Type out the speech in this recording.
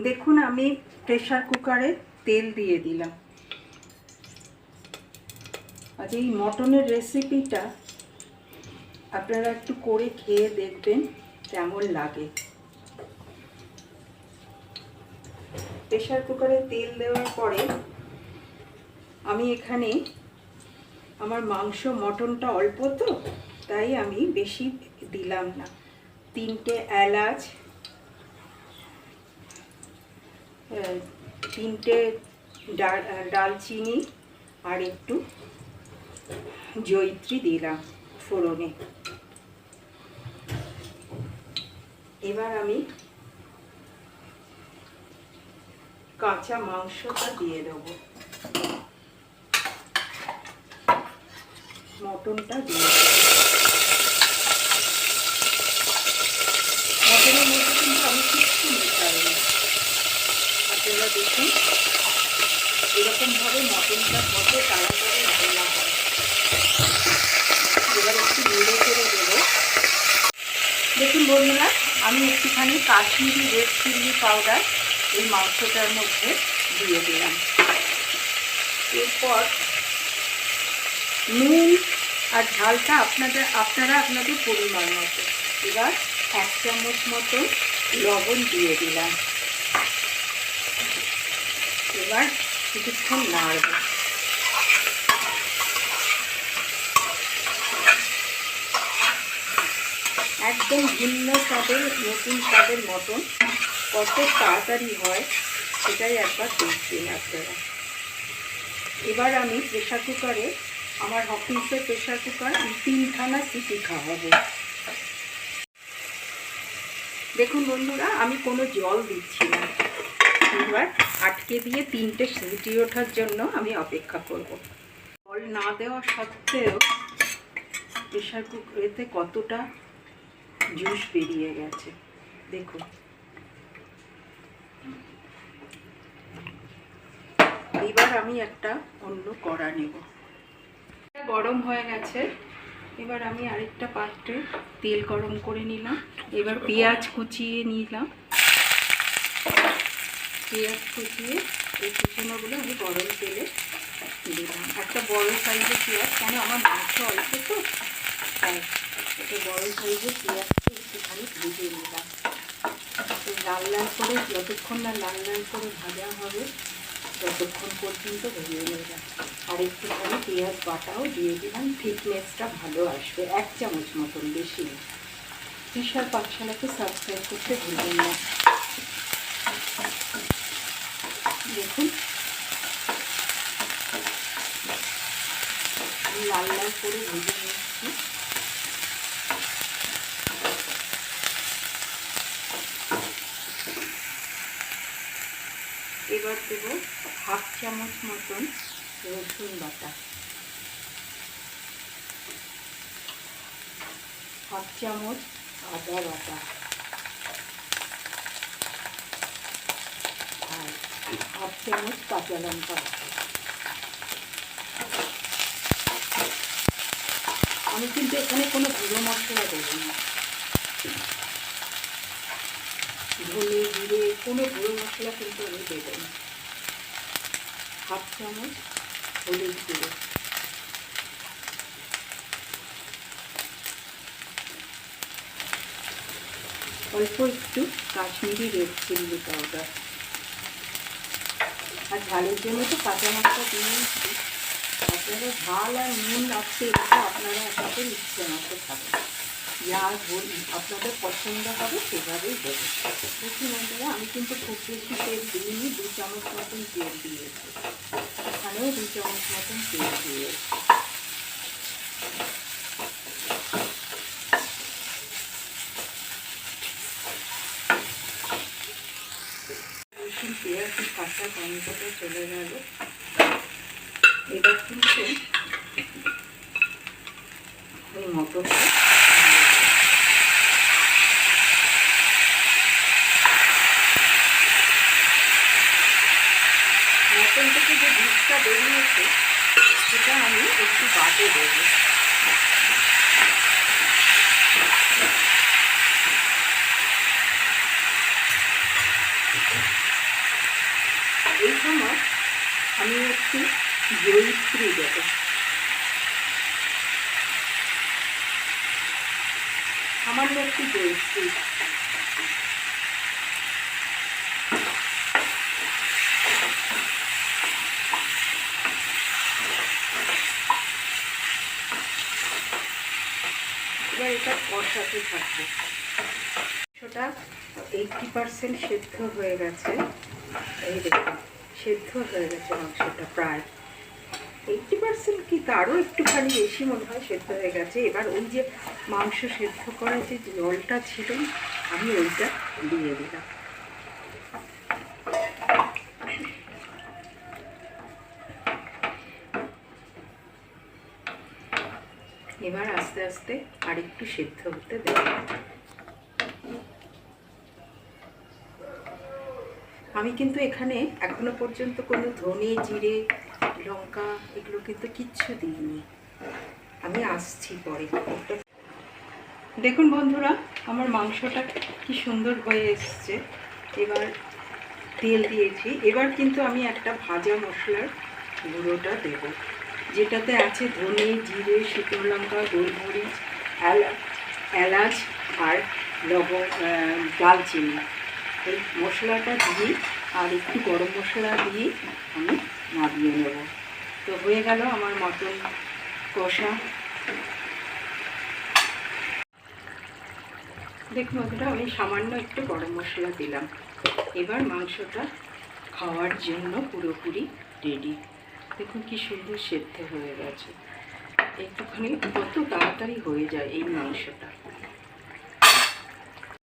দেখুন আমি প্রেসার কুকারে তেল দিয়ে দিলাম। আজ এই মটনের রেসিপিটা আপনারা একটু করে খেয়ে দেখবেন কেমন লাগে। প্রেসার কুকারে তেল দেওয়ার পরে আমি এখানে আমার মাংস মটনটা অল্প তো, তাই আমি বেশি দিলাম না। 3টে এলাচ, 3টে ডালচিনি আর একটু জয়িত্রী দিলাম ফোড়নে। এবার আমি কাঁচা মাংসটা দিয়ে দেবো, মটনটা দিয়ে দেবো। মটনের মধ্যে কিন্তু আমি কিচ্ছু মেশাই না। আপনারা দেখুন এরকমভাবে মটনটা কত তাড়াতাড়ি রান্না হয়। এবার একটু নেড়ে করে দেবো। দেখুন বন্ধুরা, আমি একটুখানি কাশ্মীরি রেড চিলি পাউডার এই মাংসটার মধ্যে দিয়ে দিলাম। এরপর নুন আর ঝালটা আপনারা আপনাদের পরিমাণ মতো। এবার 1 চামচ মতো লবণ দিয়ে দিলাম। এবার কিছুক্ষণ নাড়ব। একদম ভিন্ন স্বাদের, নতুন স্বাদের মটন কত তাড়াতাড়ি হয় সেটাই একবার দেখবেন আপনারা। এবার আমি প্রেসার কুকারে, আমার হকিন্সের প্রেসার কুকার, 3খানা সিটি খাওয়াবো। দেখুন বন্ধুরা, আমি কোনো জল দিচ্ছি না। এবার আটকে দিয়ে 3টে সিটি ওঠার জন্য আমি অপেক্ষা করব। জল না দেওয়া সত্ত্বেও প্রেসার কুকারেতে কতটা জুস বেরিয়ে গেছে দেখুন। এবার আমি একটা অন্য কড়া নেব। গরম হয়ে গেছে। এবার আমি আরেকটা পাত্রে তেল গরম করে নিলাম। এবার পেঁয়াজ কুচিয়ে নিলাম। পেঁয়াজ কুচিয়ে এই কুচানোগুলো আমি গরম তেলে দিলাম। একটা বড় সাইজের পেঁয়াজ, কেন আমার মাংস অল্প তো, তাই একটা বড় সাইজের পেঁয়াজকে একটুখানি ভেজে নিলাম। লাল লাল করে, যতক্ষণ না লাল লাল করে ভাজা হবে ততক্ষণ পর্যন্ত ভেজে নিলাম। আর একটুখানি পেঁয়াজ বাটাও দিয়ে দিলাম, থিকনেসটা ভালো আসবে। 1 চামচ মতন, বেশি না। তৃষার পাঠশালাকে সাবস্ক্রাইব করতে ভুলবেন না। দেখুন আমি লাল লাল করে ভেজে নিচ্ছি। এবার দেবো 1/2 চামচ মতন রসুন বাটা, 1/2 চামচ আদা বাটা আর 1/2 চামচ কাঁচা লঙ্কা বাটা। আমি কিন্তু এখানে কোনো গুঁড়ো মশলা দেবো না, ধনে জিরে কোনো গুঁড়ো মশলা কিন্তু আমি দেবো না। 1/2 চামচ হলুদ গুঁড়ো, অল্প একটু কাশ্মীরি রেড চিলি পাউডার। আর ঝালের জন্য তো কাঁচা লঙ্কা দিয়েছি। আপনারা ঝাল আর নুন লাগছে, এটা আপনারা আপনাদের ইচ্ছে মতো খাবেন। যা আপনাদের পছন্দ হবে সেভাবেই দেবেন। দেখুন বন্ধুরা, আমি কিন্তু খুব বেশি তেল দিইনি, 2 চামচ মতন তেল দিয়েছি। এখানেও 2 চামচ মতন তেল দিয়েছি। রসুন পেঁয়াজ কাঁচা গন্ধটা চলে গেল। এবার কিন্তু ওই মটনটা মটন থেকে যে বীজটা বেরিয়েছে সেটা আমি একটু বাটে দেবো। এই সময় আমি একটু জয়িত্রী দেবো। সামান্য একটু জয়িত্রী। এবার এটা কষাতে থাকবে। মাংসটা 80% সেদ্ধ হয়ে গেছে। এই দেখুন সেদ্ধ হয়ে গেছে মাংসটা, প্রায় 80% কি তারও একটুখানি বেশি মনে হয় সেদ্ধ হয়ে গেছে। এবার ওই যে মাংস সেদ্ধ করার যে জলটা ছিল আমি ওইটা দিয়ে দিলাম। এবার আস্তে আস্তে আর একটু সেদ্ধ হতে দেব। আমি কিন্তু এখানে এখনো পর্যন্ত কোনো ধনে, জিরে, লঙ্কা এগুলো কিন্তু কিচ্ছু দিইনি। আমি আসছি পরে। দেখুন বন্ধুরা, আমার মাংসটা কি সুন্দর হয়ে এসছে। এবার তেল দিয়েছি। এবার কিন্তু আমি একটা ভাজা মশলার গুঁড়োটা দেব, যেটাতে আছে ধনে, জিরে, শুকনো লঙ্কা, গোলমরিচ, এলাচ আর দালচিনি। এই মশলাটা দিয়ে আর একটু গরম মশলা দিয়ে আমি নামিয়ে নেব। তো হয়ে গেল আমার মটন কষা। দেখুন বন্ধুরা, আমি সামান্য একটু গরম মশলা দিলাম। এবার মাংসটা খাওয়ার জন্য পুরোপুরি রেডি। দেখুন কি সুন্দর সেদ্ধ হয়ে গেছে। একটুখানি কত তাড়াতাড়ি হয়ে যায় এই মাংসটা।